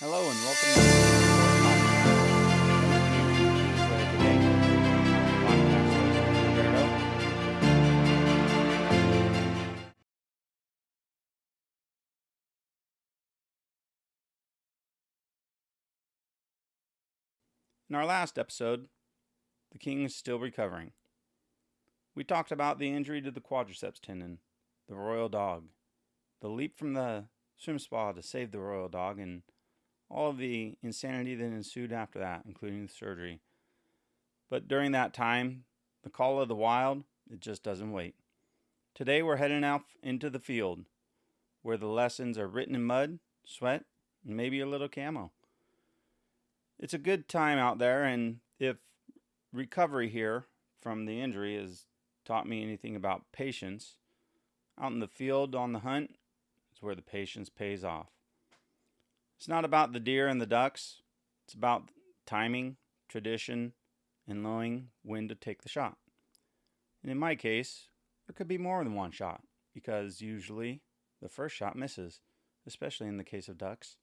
Hello and welcome to our podcast host, Roberto. In our last episode, the king is still recovering. We talked about the injury to the quadriceps tendon, the royal dog, the leap from the swim spa to save the royal dog, and all of the insanity that ensued after that, including the surgery. But during that time, the call of the wild, it just doesn't wait. Today we're heading out into the field, where the lessons are written in mud, sweat, and maybe a little camo. It's a good time out there, and if recovery here from the injury has taught me anything about patience, out in the field on the hunt is where the patience pays off. It's not about the deer and the ducks, it's about timing, tradition, and knowing when to take the shot. And in my case, there could be more than one shot, because usually the first shot misses, especially in the case of ducks.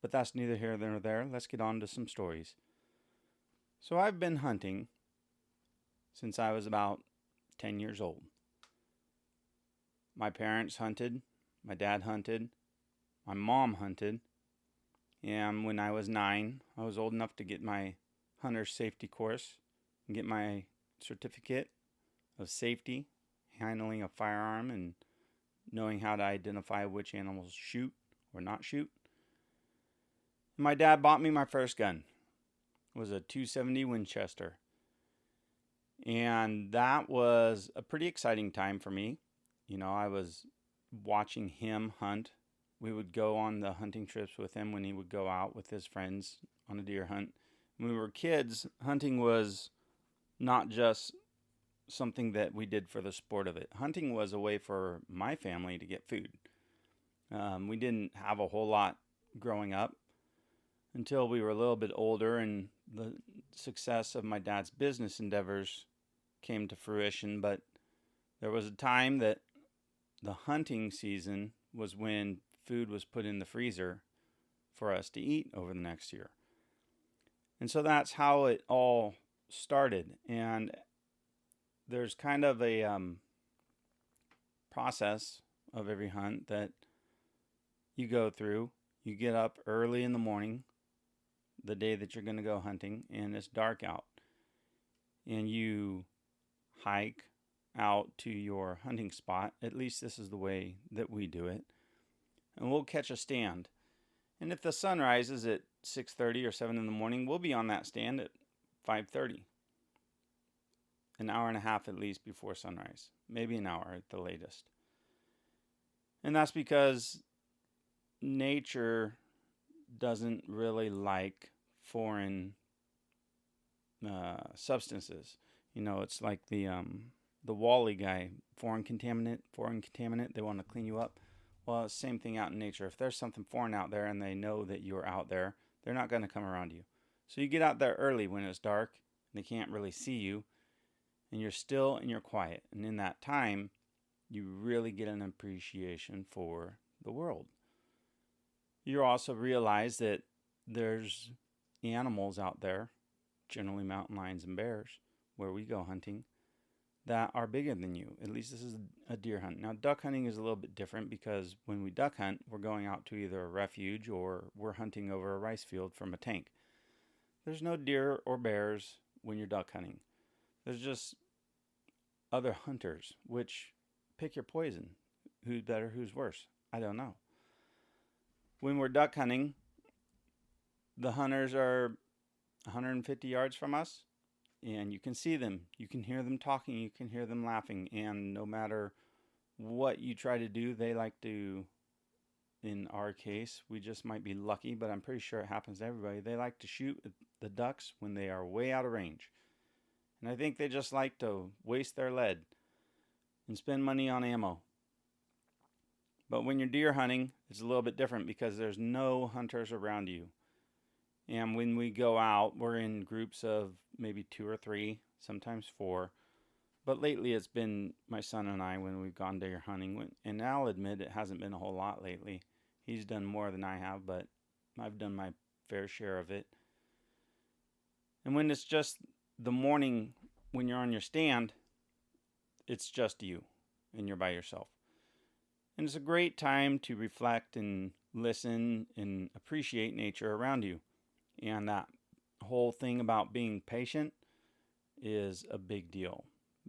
But that's neither here nor there. Let's get on to some stories. So I've been hunting since I was about 10 years old. My parents hunted, my dad hunted, my mom hunted, and when I was 9, I was old enough to get my hunter safety course and get my certificate of safety, handling a firearm, and knowing how to identify which animals shoot or not shoot. My dad bought me my first gun. It was a 270 Winchester. And that was a pretty exciting time for me. I was watching him hunt. We would go on the hunting trips with him when he would go out with his friends on a deer hunt. When we were kids, hunting was not just something that we did for the sport of it. Hunting was a way for my family to get food. We didn't have a whole lot growing up until we were a little bit older and the success of my dad's business endeavors came to fruition. But there was a time that the hunting season was when food was put in the freezer for us to eat over the next year. And so that's how it all started. And there's kind of a process of every hunt that you go through. You get up early in the morning, the day that you're going to go hunting, and it's dark out. And you hike out to your hunting spot. At least this is the way that we do it. And we'll catch a stand. And if the sun rises at 6:30 or 7 in the morning, we'll be on that stand at 5:30. An hour and a half at least before sunrise. Maybe an hour at the latest. And that's because nature doesn't really like foreign substances. It's like the Wally guy, foreign contaminant. They want to clean you up. Well, it's the same thing out in nature. If there's something foreign out there and they know that you're out there, they're not going to come around you. So you get out there early when it's dark and they can't really see you, and you're still and you're quiet. And in that time, you really get an appreciation for the world. You also realize that there's animals out there, generally mountain lions and bears, where we go hunting, that are bigger than you. At least this is a deer hunt. Now, duck hunting is a little bit different because when we duck hunt, we're going out to either a refuge or we're hunting over a rice field from a tank. There's no deer or bears when you're duck hunting. There's just other hunters, which pick your poison. Who's better, who's worse? I don't know. When we're duck hunting, the hunters are 150 yards from us, and you can see them. You can hear them talking. You can hear them laughing. And no matter what you try to do, they like to, in our case, we just might be lucky, but I'm pretty sure it happens to everybody. They like to shoot the ducks when they are way out of range. And I think they just like to waste their lead and spend money on ammo. But when you're deer hunting, it's a little bit different because there's no hunters around you. And when we go out, we're in groups of maybe 2 or 3, sometimes 4. But lately it's been my son and I when we've gone deer hunting. And I'll admit it hasn't been a whole lot lately. He's done more than I have, but I've done my fair share of it. And when it's just the morning, when you're on your stand, it's just you and you're by yourself. And it's a great time to reflect and listen and appreciate nature around you. And that whole thing about being patient is a big deal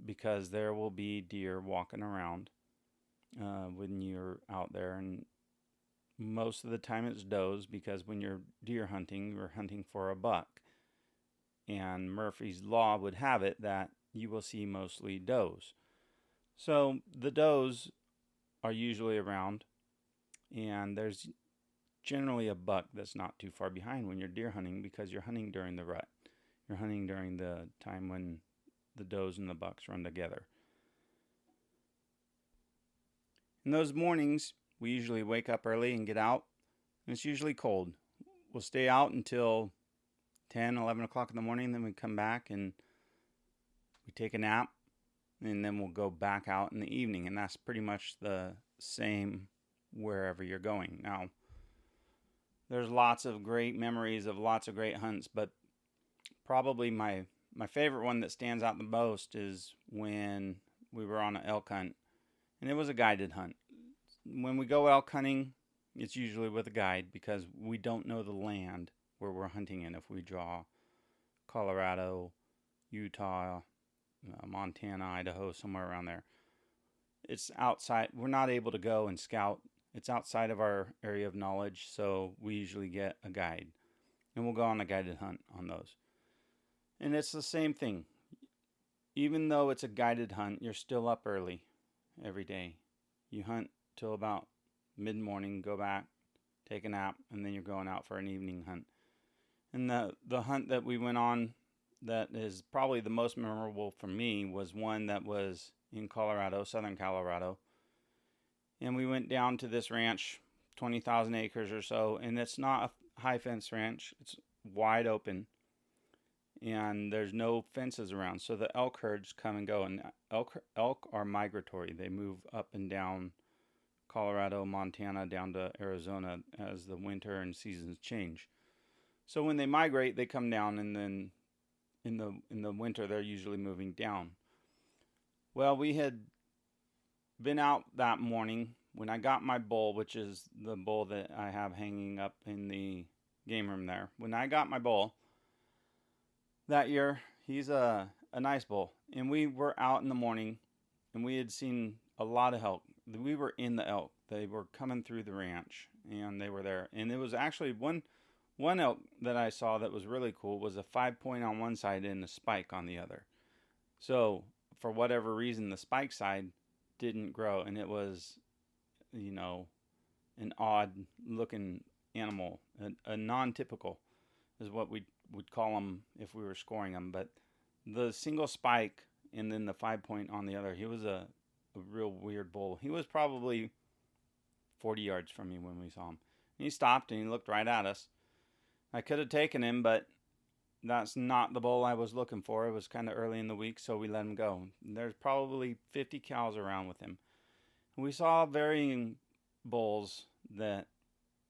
because there will be deer walking around when you're out there. And most of the time it's does because when you're deer hunting, you're hunting for a buck. And Murphy's Law would have it that you will see mostly does. So the does are usually around, and there's generally a buck that's not too far behind when you're deer hunting because you're hunting during the rut. You're hunting during the time when the does and the bucks run together. In those mornings, we usually wake up early and get out, and it's usually cold. We'll stay out until 10, 11 o'clock in the morning, then we come back and we take a nap, and then we'll go back out in the evening, and that's pretty much the same wherever you're going. Now, there's lots of great memories of lots of great hunts, but probably my favorite one that stands out the most is when we were on an elk hunt, and it was a guided hunt. When we go elk hunting, it's usually with a guide because we don't know the land where we're hunting in. If we draw Colorado, Utah, Montana, Idaho, somewhere around there, it's outside. We're not able to go and scout. It's outside of our area of knowledge, so we usually get a guide, and we'll go on a guided hunt on those. And it's the same thing. Even though it's a guided hunt, you're still up early every day. You hunt till about mid-morning, go back, take a nap, and then you're going out for an evening hunt. And the hunt that we went on that is probably the most memorable for me was one that was in Colorado, southern Colorado. And we went down to this ranch, 20,000 acres or so, and it's not a high fence ranch. It's wide open, and there's no fences around. So the elk herds come and go, and elk are migratory. They move up and down Colorado, Montana, down to Arizona as the winter and seasons change. So when they migrate, they come down, and then in the winter, they're usually moving down. Well, we had been out that morning when I got my bull, which is the bull that I have hanging up in the game room there. When I got my bull that year, he's a nice bull. And we were out in the morning, and we had seen a lot of elk. We were in the elk. They were coming through the ranch, and they were there. And it was actually one elk that I saw that was really cool was a 5-point on one side and a spike on the other. So for whatever reason, the spike side didn't grow, and it was, an odd looking animal, a non-typical is what we would call them if we were scoring them. But the single spike and then the 5-point on the other, he was a real weird bull. He was probably 40 yards from me when we saw him. And he stopped and he looked right at us. I could have taken him, but that's not the bull I was looking for. It was kind of early in the week, so we let him go. There's probably 50 cows around with him. We saw varying bulls that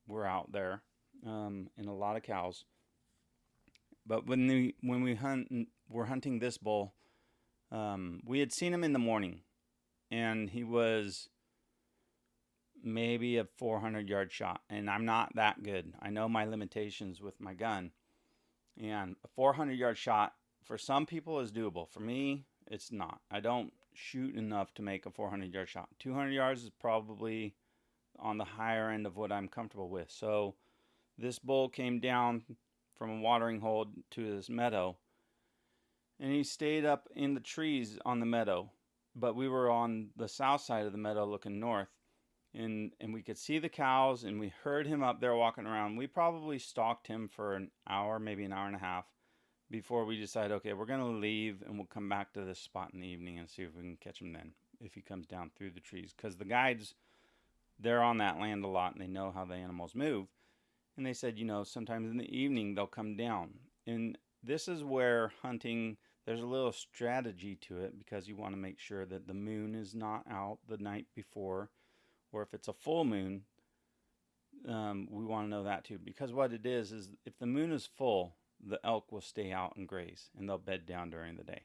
were out there, and a lot of cows. But when we're hunting this bull, we had seen him in the morning, and he was maybe a 400-yard shot, and I'm not that good. I know my limitations with my gun, and a 400-yard shot for some people is doable. For me, it's not. I don't shoot enough to make a 400-yard shot. 200 yards is probably on the higher end of what I'm comfortable with. So this bull came down from a watering hole to this meadow, and he stayed up in the trees on the meadow, but we were on the south side of the meadow looking north, and we could see the cows, and we heard him up there walking around. We probably stalked him for an hour, maybe an hour and a half, before we decided, okay, we're going to leave, and we'll come back to this spot in the evening and see if we can catch him then, if he comes down through the trees. Because the guides, they're on that land a lot, and they know how the animals move. And they said, sometimes in the evening they'll come down. And this is where hunting, there's a little strategy to it, because you want to make sure that the moon is not out the night before, or if it's a full moon, we want to know that too, because what it is if the moon is full, the elk will stay out and graze, and they'll bed down during the day.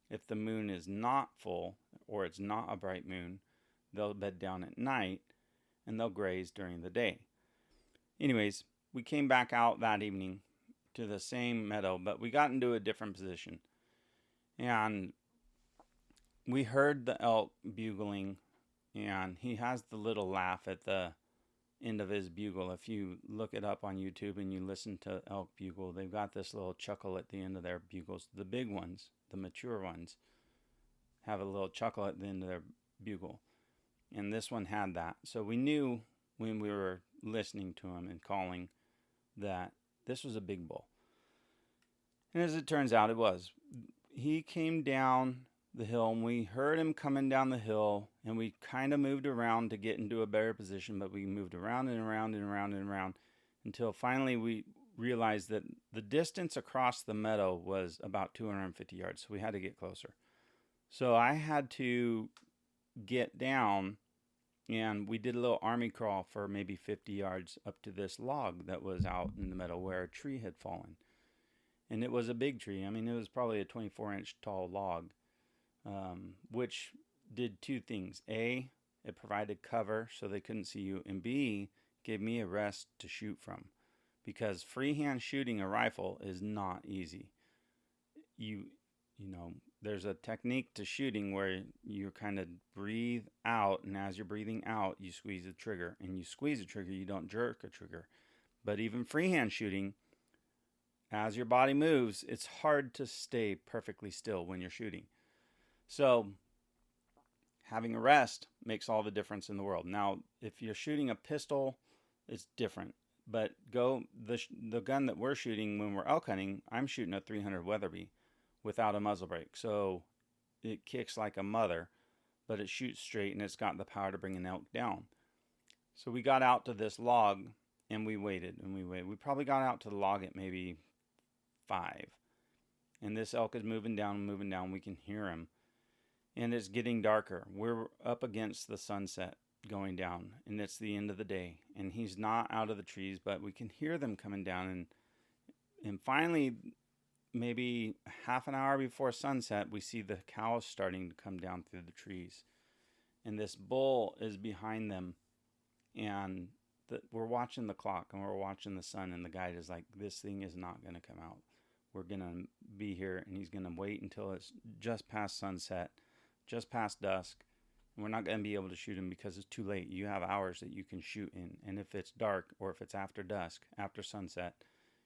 If the moon is not full, or it's not a bright moon, they'll bed down at night, and they'll graze during the day. Anyways, we came back out that evening to the same meadow, but we got into a different position. And we heard the elk bugling, and he has the little laugh at the end of his bugle. If you look it up on YouTube and you listen to elk bugle, they've got this little chuckle at the end of their bugles. The big ones, the mature ones, have a little chuckle at the end of their bugle. And this one had that. So we knew when we were listening to him and calling that this was a big bull. And as it turns out, it was. He came down the hill, and we heard him coming down the hill, and we kind of moved around to get into a better position, but we moved around and around and around and around until finally we realized that the distance across the meadow was about 250 yards, so we had to get closer. So I had to get down, and we did a little army crawl for maybe 50 yards up to this log that was out in the meadow where a tree had fallen. And it was a big tree. I mean, it was probably a 24-inch tall log. Which did two things. A, it provided cover so they couldn't see you, and B, gave me a rest to shoot from, because freehand shooting a rifle is not easy. You know, there's a technique to shooting where you kind of breathe out, and as you're breathing out, you squeeze the trigger, and you squeeze the trigger, you don't jerk a trigger. But even freehand shooting, as your body moves, it's hard to stay perfectly still when you're shooting. So having a rest makes all the difference in the world. Now, if you're shooting a pistol, it's different. But the gun that we're shooting when we're elk hunting, I'm shooting a 300 Weatherby without a muzzle brake. So it kicks like a mother, but it shoots straight, and it's got the power to bring an elk down. So we got out to this log, and we waited and we waited. We probably got out to the log at maybe 5. And this elk is moving down. We can hear him. And it's getting darker. We're up against the sunset going down, and it's the end of the day. And he's not out of the trees, but we can hear them coming down. And finally, maybe half an hour before sunset, we see the cows starting to come down through the trees. And this bull is behind them. And we're watching the clock, and we're watching the sun, and the guide is like, this thing is not going to come out. We're going to be here, and he's going to wait until it's just past sunset, just past dusk, and we're not going to be able to shoot him because it's too late. You have hours that you can shoot in, and if it's dark or if it's after dusk, after sunset,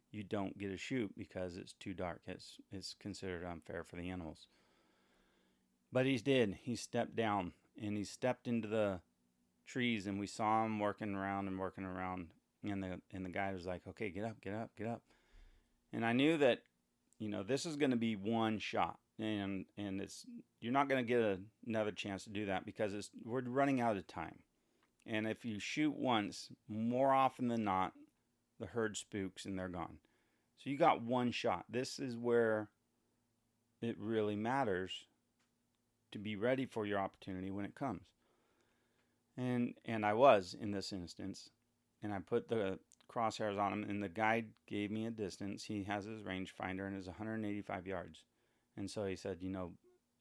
you don't get a shoot because it's too dark. It's considered unfair for the animals. But he stepped down, and he stepped into the trees, and we saw him working around, and the guy was like, okay, get up. And I knew that, this is going to be one shot. And you're not going to get another chance to do that because we're running out of time. And if you shoot once, more often than not, the herd spooks and they're gone. So you got one shot. This is where it really matters to be ready for your opportunity when it comes. And I was in this instance, and I put the crosshairs on him, and the guide gave me a distance. He has his rangefinder, and it's 185 yards. And so he said,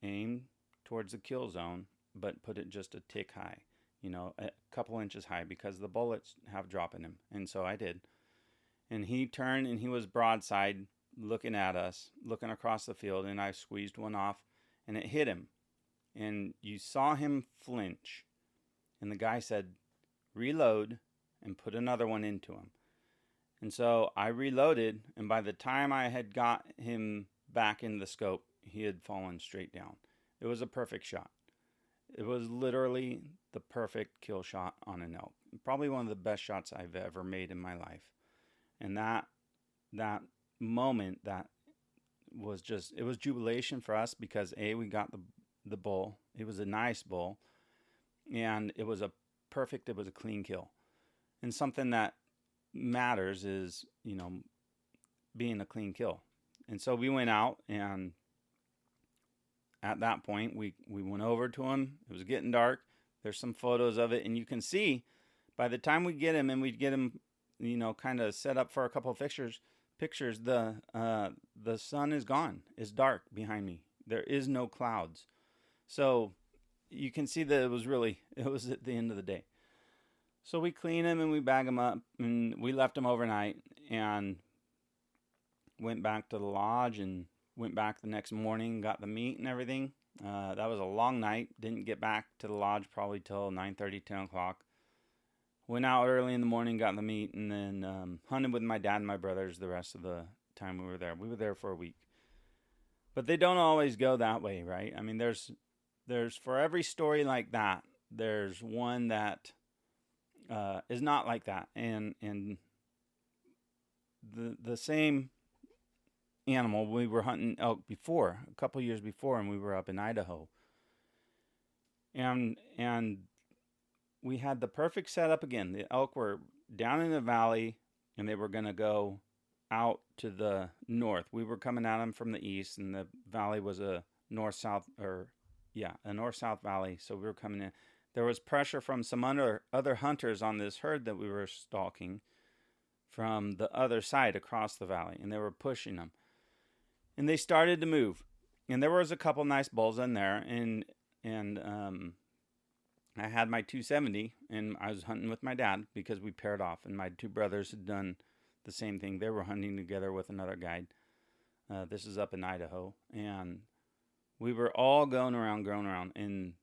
aim towards the kill zone, but put it just a tick high, a couple inches high, because the bullets have drop in him. And so I did. And he turned, and he was broadside looking at us, looking across the field, and I squeezed one off, and it hit him. And you saw him flinch. And the guy said, reload and put another one into him. And so I reloaded, and by the time I had got him back in the scope, he had fallen straight down. It was a perfect shot. It was literally the perfect kill shot on an elk. Probably one of the best shots I've ever made in my life. And that moment, that was it was jubilation for us because we got the bull. It was a nice bull, and it was a clean kill. And something that matters is, being a clean kill. And so we went out, and at that point, we went over to him. It was getting dark. There's some photos of it, and you can see By the time we get him and we'd get him, kind of set up for a couple of pictures, the sun is gone. It's dark behind me. There is no clouds. So you can see that it was at the end of the day. So we clean him and we bag him up and we left him overnight and went back to the lodge and went back the next morning, got the meat and everything. That was a long night. Didn't get back to the lodge probably till 9:30, 10 o'clock. Went out early in the morning, got the meat, and then hunted with my dad and my brothers the rest of the time we were there. We were there for a week. But they don't always go that way, right? I mean, there's for every story like that, there's one that is not like that. And the same animal, we were hunting elk before, a couple years before, and we were up in Idaho. And we had the perfect setup again. The elk were down in the valley, and they were going to go out to the north. We were coming at them from the east, and the valley was a north-south valley. So we were coming in. There was pressure from some other hunters on this herd that we were stalking from the other side across the valley, and they were pushing them. And they started to move, and there was a couple nice bulls in there, and I had my 270, and I was hunting with my dad because we paired off, and my two brothers had done the same thing. They were hunting together with another guide. This is up in Idaho, and we were all going around, and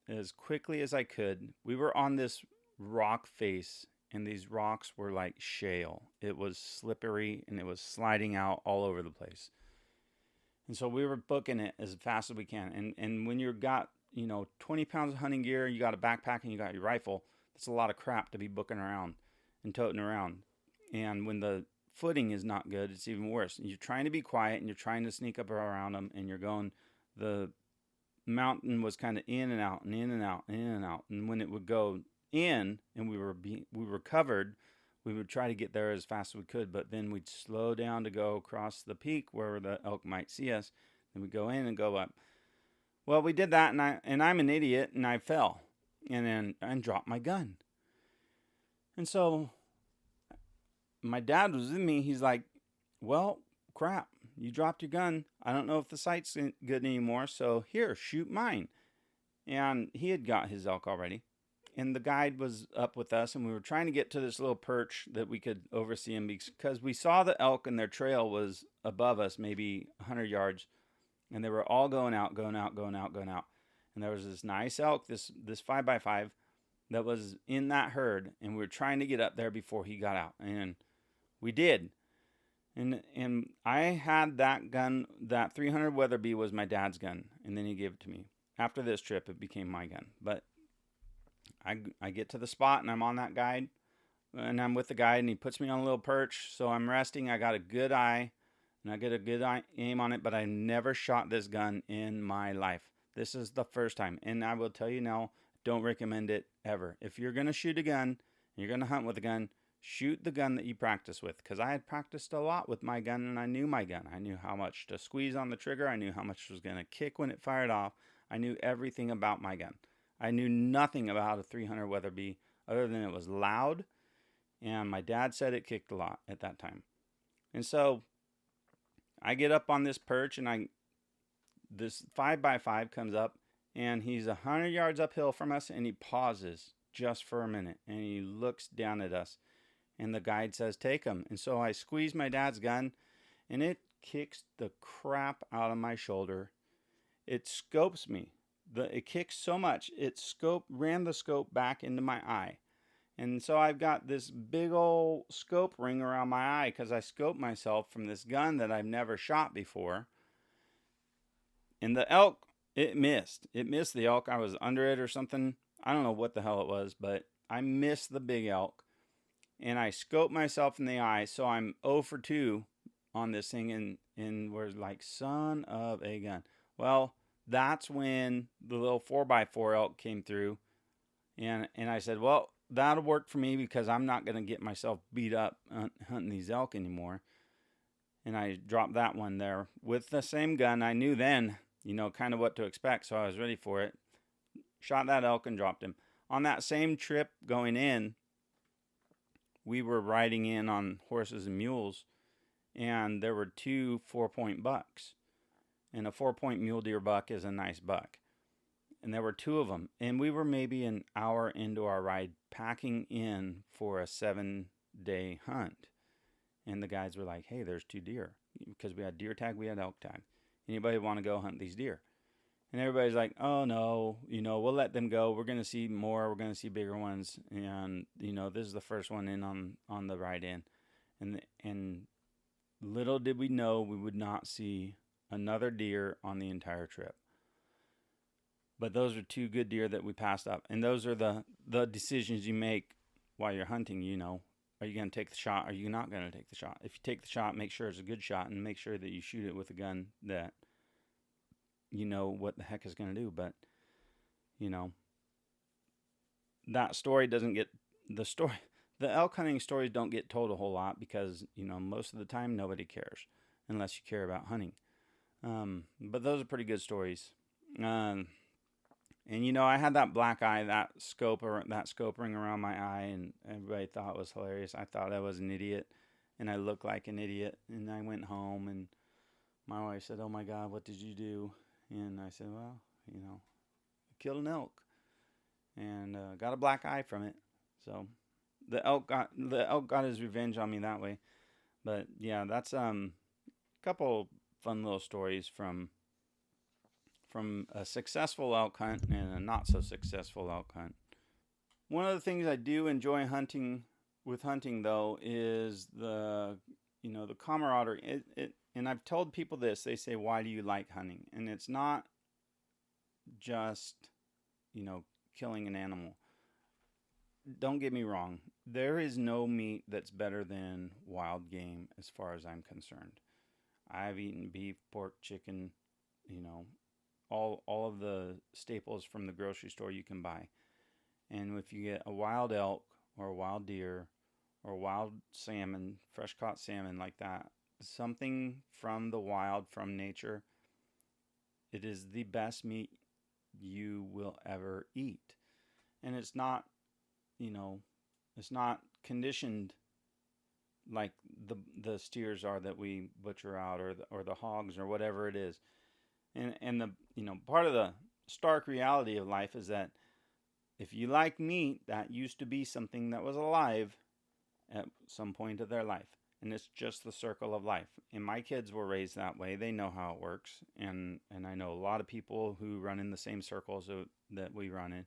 as quickly as I could, we were on this rock face, and these rocks were like shale. It was slippery, and it was sliding out all over the place. And so we were booking it as fast as we can. And when you've got 20 pounds of hunting gear, you got a backpack, and you got your rifle, that's a lot of crap to be booking around and toting around. And when the footing is not good, it's even worse. And you're trying to be quiet, and you're trying to sneak up around them, and you're going, the mountain was kind of in and out, and in and out, and in and out. And when it would go in, and we were covered, we would try to get there as fast as we could, but then we'd slow down to go across the peak where the elk might see us, and we'd go in and go up. Well, we did that, and I'm an idiot, and I fell, and dropped my gun. And so my dad was with me. He's like, well, crap, you dropped your gun. I don't know if the sight's good anymore, so here, shoot mine. And he had got his elk already. And the guide was up with us, and we were trying to get to this little perch that we could oversee them because we saw the elk, and their trail was above us, maybe 100 yards. And they were all going out. And there was this nice elk, this 5x5, that was in that herd, and we were trying to get up there before he got out. And we did. And I had that gun, that 300 Weatherby was my dad's gun, and then he gave it to me. After this trip, it became my gun. But I get to the spot, and I'm on that guide, and I'm with the guide, and he puts me on a little perch, so I'm resting. I got a good eye, and I get a good aim on it, but I never shot this gun in my life. This is the first time, and I will tell you now, don't recommend it ever. If you're going to shoot a gun, you're going to hunt with a gun, shoot the gun that you practice with, because I had practiced a lot with my gun, and I knew my gun. I knew how much to squeeze on the trigger. I knew how much it was going to kick when it fired off. I knew everything about my gun. I knew nothing about a 300 Weatherby other than it was loud, and my dad said it kicked a lot at that time. And so I get up on this perch, and this 5x5 comes up, and he's 100 yards uphill from us, and he pauses just for a minute, and he looks down at us, and the guide says, take him. And so I squeeze my dad's gun, and it kicks the crap out of my shoulder. It scopes me. It kicks so much, it ran the scope back into my eye. And so I've got this big old scope ring around my eye because I scoped myself from this gun that I've never shot before. And the elk, it missed. It missed the elk. I was under it or something. I don't know what the hell it was, but I missed the big elk. And I scoped myself in the eye, so I'm 0 for 2 on this thing, and we're like, son of a gun. Well, that's when the little 4x4 elk came through, and I said, well, that'll work for me because I'm not going to get myself beat up hunting these elk anymore. And I dropped that one there with the same gun. I knew then, kind of what to expect, so I was ready for it. Shot that elk and dropped him. On that same trip going in, we were riding in on horses and mules, and there were two 4 point bucks. And a 4 point mule deer buck is a nice buck. And there were two of them. And we were maybe an hour into our ride packing in for a 7 day hunt. And the guides were like, hey, there's two deer. Because we had deer tag, we had elk tag. Anybody want to go hunt these deer? And everybody's like, oh no, we'll let them go. We're going to see more. We're going to see bigger ones. And, this is the first one in on the ride in. And little did we know we would not see another deer on the entire trip. But those are two good deer that we passed up. And those are the decisions you make while you're hunting. Are you going to take the shot? Are you not going to take the shot? If you take the shot, make sure it's a good shot, and make sure that you shoot it with a gun that you know what the heck is going to do. But, that story doesn't get the story. The elk hunting stories don't get told a whole lot because, most of the time nobody cares unless you care about hunting. But those are pretty good stories. And I had that black eye, that scope ring around my eye, and everybody thought it was hilarious. I thought I was an idiot, and I looked like an idiot. And I went home, and my wife said, "Oh my God, what did you do?" And I said, "Well, I killed an elk, and got a black eye from it." So the elk got his revenge on me that way. But yeah, that's a couple fun little stories from a successful elk hunt and a not so successful elk hunt. One of the things I do enjoy hunting though is the camaraderie. And I've told people this. They say, "Why do you like hunting?" And it's not just killing an animal. Don't get me wrong. There is no meat that's better than wild game as far as I'm concerned. I've eaten beef, pork, chicken, all of the staples from the grocery store you can buy. And if you get a wild elk or a wild deer or wild salmon, fresh caught salmon like that, something from the wild, from nature, it is the best meat you will ever eat. And it's not, it's not conditioned like the steers are that we butcher out, or the hogs or whatever it is. And the part of the stark reality of life is that if you like meat, that used to be something that was alive at some point of their life, and it's just the circle of life. And my kids were raised that way. They know how it works, and I know a lot of people who run in the same circles that we run in.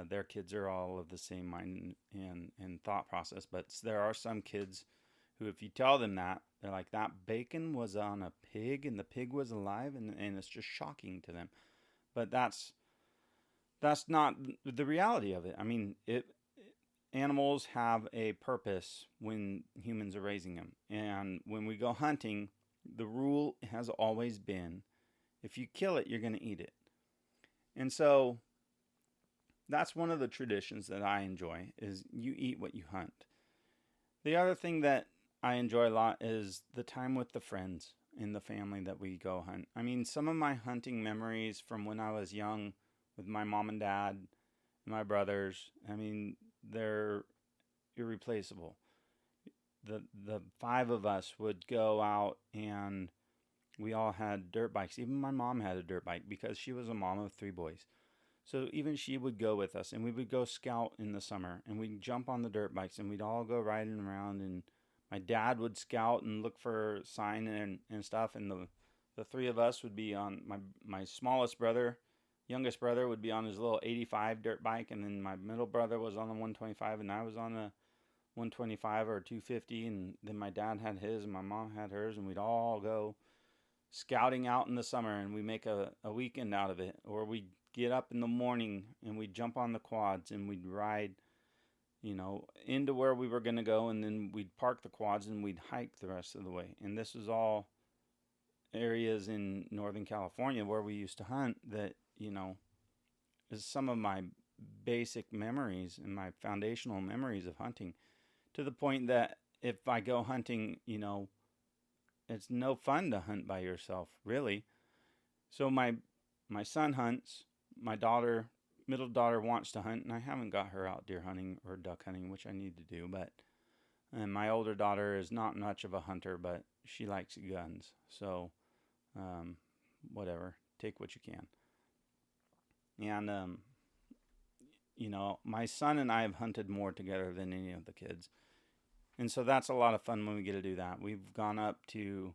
Their kids are all of the same mind and thought process, but there are some kids who, if you tell them that, they're like, that bacon was on a pig and the pig was alive, and it's just shocking to them. But that's not the reality of it. I mean, animals have a purpose when humans are raising them. And when we go hunting, the rule has always been, if you kill it, you're going to eat it. And so that's one of the traditions that I enjoy, is you eat what you hunt. The other thing that I enjoy a lot is the time with the friends and the family that we go hunt. I mean, some of my hunting memories from when I was young with my mom and dad and my brothers, I mean, they're irreplaceable. The five of us would go out, and we all had dirt bikes. Even my mom had a dirt bike because she was a mom of three boys. So even she would go with us, and we would go scout in the summer, and we'd jump on the dirt bikes, and we'd all go riding around, and my dad would scout and look for sign and stuff, and the three of us would be on my youngest brother would be on his little 85 dirt bike, and then my middle brother was on the 125, and I was on the 125 or 250, and then my dad had his, and my mom had hers, and we'd all go scouting out in the summer, and we make a weekend out of it. Or we'd get up in the morning, and we'd jump on the quads, and we'd ride into where we were going to go, and then we'd park the quads, and we'd hike the rest of the way. And this is all areas in Northern California where we used to hunt that, is some of my basic memories and my foundational memories of hunting, to the point that if I go hunting, it's no fun to hunt by yourself, really. So my son hunts, my daughter middle daughter wants to hunt, and I haven't got her out deer hunting or duck hunting, which I need to do. But and my older daughter is not much of a hunter, but she likes guns. So um, whatever, take what you can. And my son and I have hunted more together than any of the kids, and so that's a lot of fun when we get to do that. We've gone up to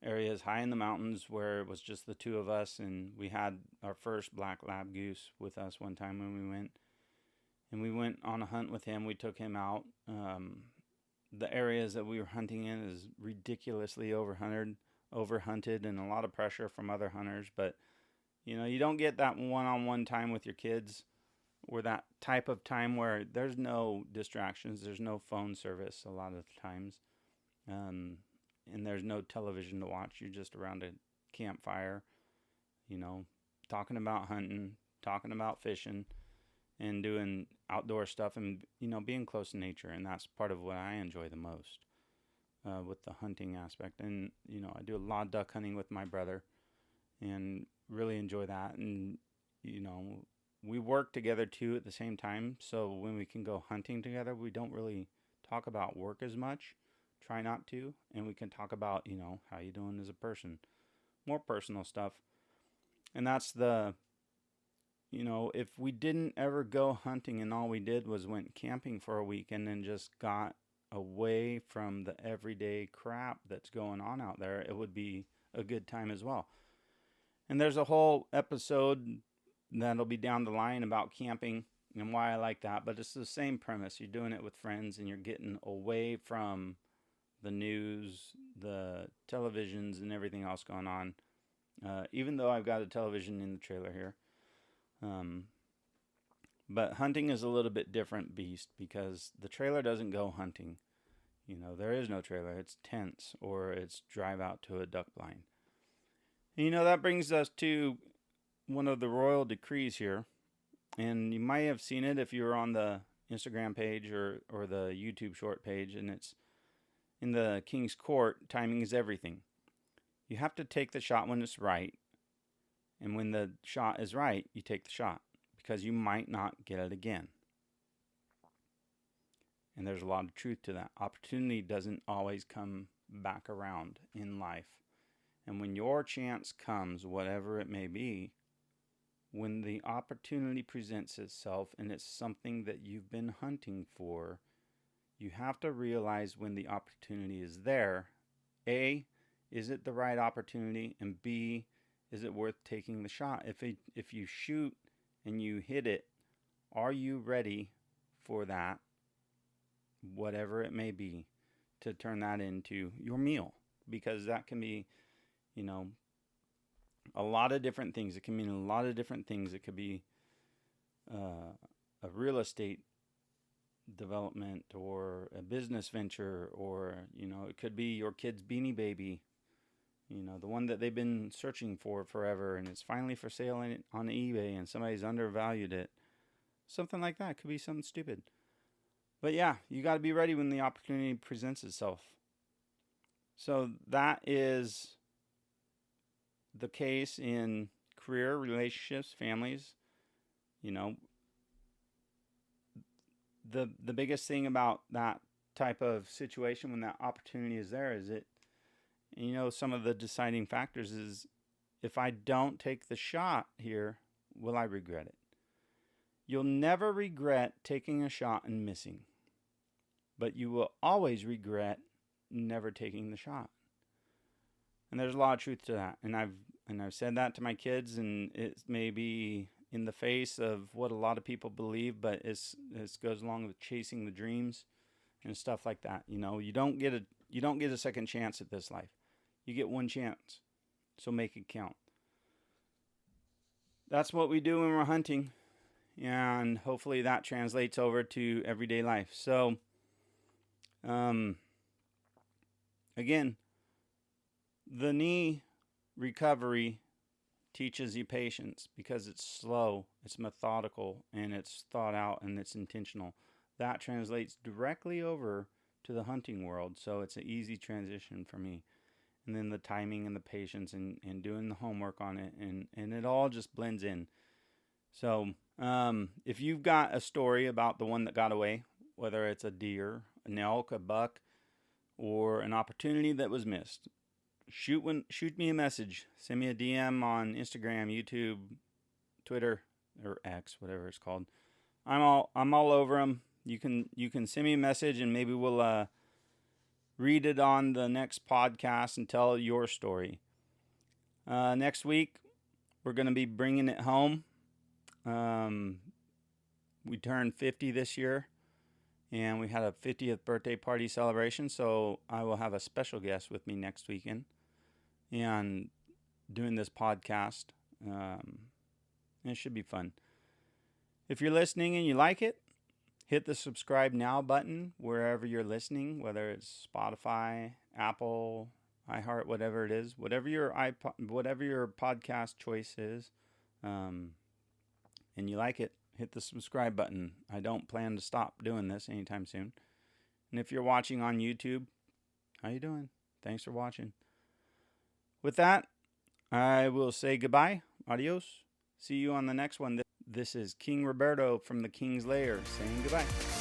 areas high in the mountains where it was just the two of us, and we had our first black lab goose with us one time when we went. And we went on a hunt with him. We took him out. The areas that we were hunting in is ridiculously overhunted, and a lot of pressure from other hunters. But you don't get that one-on-one time with your kids, or that type of time where there's no distractions, there's no phone service a lot of times. Um, and there's no television to watch. You're just around a campfire, you know, talking about hunting, talking about fishing, and doing outdoor stuff, and being close to nature. And that's part of what I enjoy the most with the hunting aspect. And I do a lot of duck hunting with my brother, and really enjoy that. And we work together too at the same time. So when we can go hunting together, we don't really talk about work as much. Try not to, and we can talk about how you doing as a person, more personal stuff. And that's if we didn't ever go hunting and all we did was went camping for a week and then just got away from the everyday crap that's going on out there, it would be a good time as well. And there's a whole episode that'll be down the line about camping and why I like that, but it's the same premise. You're doing it with friends, and you're getting away from the news, the televisions, and everything else going on. Even though I've got a television in the trailer here. But hunting is a little bit different beast, because the trailer doesn't go hunting. There is no trailer. It's tents, or it's drive out to a duck blind. And, that brings us to one of the royal decrees here. And you might have seen it if you were on the Instagram page or the YouTube short page, and it's in the King's Court. Timing is everything. You have to take the shot when it's right. And when the shot is right, you take the shot, because you might not get it again. And there's a lot of truth to that. Opportunity doesn't always come back around in life. And when your chance comes, whatever it may be, when the opportunity presents itself and it's something that you've been hunting for, you have to realize when the opportunity is there, A, is it the right opportunity? And B, is it worth taking the shot? If you shoot and you hit it, are you ready for that, whatever it may be, to turn that into your meal? Because that can be, a lot of different things. It can mean a lot of different things. It could be a real estate development, or a business venture, or it could be your kid's beanie baby, the one that they've been searching for forever, and it's finally for sale on eBay, and somebody's undervalued it. Something like that. It could be something stupid. But yeah, you got to be ready when the opportunity presents itself. So that is the case in career, relationships, families. The biggest thing about that type of situation, when that opportunity is there, is it, some of the deciding factors is, if I don't take the shot here, will I regret it? You'll never regret taking a shot and missing, but you will always regret never taking the shot. And there's a lot of truth to that. And I've said that to my kids, and it may be in the face of what a lot of people believe, but it goes along with chasing the dreams and stuff like that. You don't get a second chance at this life. You get one chance, so make it count. That's what we do when we're hunting, and hopefully that translates over to everyday life. So, again, the knee recovery teaches you patience, because it's slow, it's methodical, and it's thought out, and it's intentional. That translates directly over to the hunting world, so it's an easy transition for me. And then the timing and the patience, and doing the homework on it, and it all just blends in. So If you've got a story about the one that got away, whether it's a deer, an elk, a buck, or an opportunity that was missed, shoot me a message. Send me a DM on Instagram, YouTube, Twitter, or X, whatever it's called. I'm all over them. You can send me a message, and maybe we'll read it on the next podcast and tell your story. Next week we're gonna be bringing it home. We turned 50 this year, and we had a 50th birthday party celebration. So I will have a special guest with me next weekend, and doing this podcast. It should be fun. If you're listening and you like it, hit the subscribe now button wherever you're listening, whether it's Spotify, Apple, iHeart, whatever it is, whatever your podcast choice is, and you like it, hit the subscribe button. I don't plan to stop doing this anytime soon. And if you're watching on YouTube, how you doing? Thanks for watching. With that, I will say goodbye. Adios. See you on the next one. This is King Roberto from the King's Lair saying goodbye.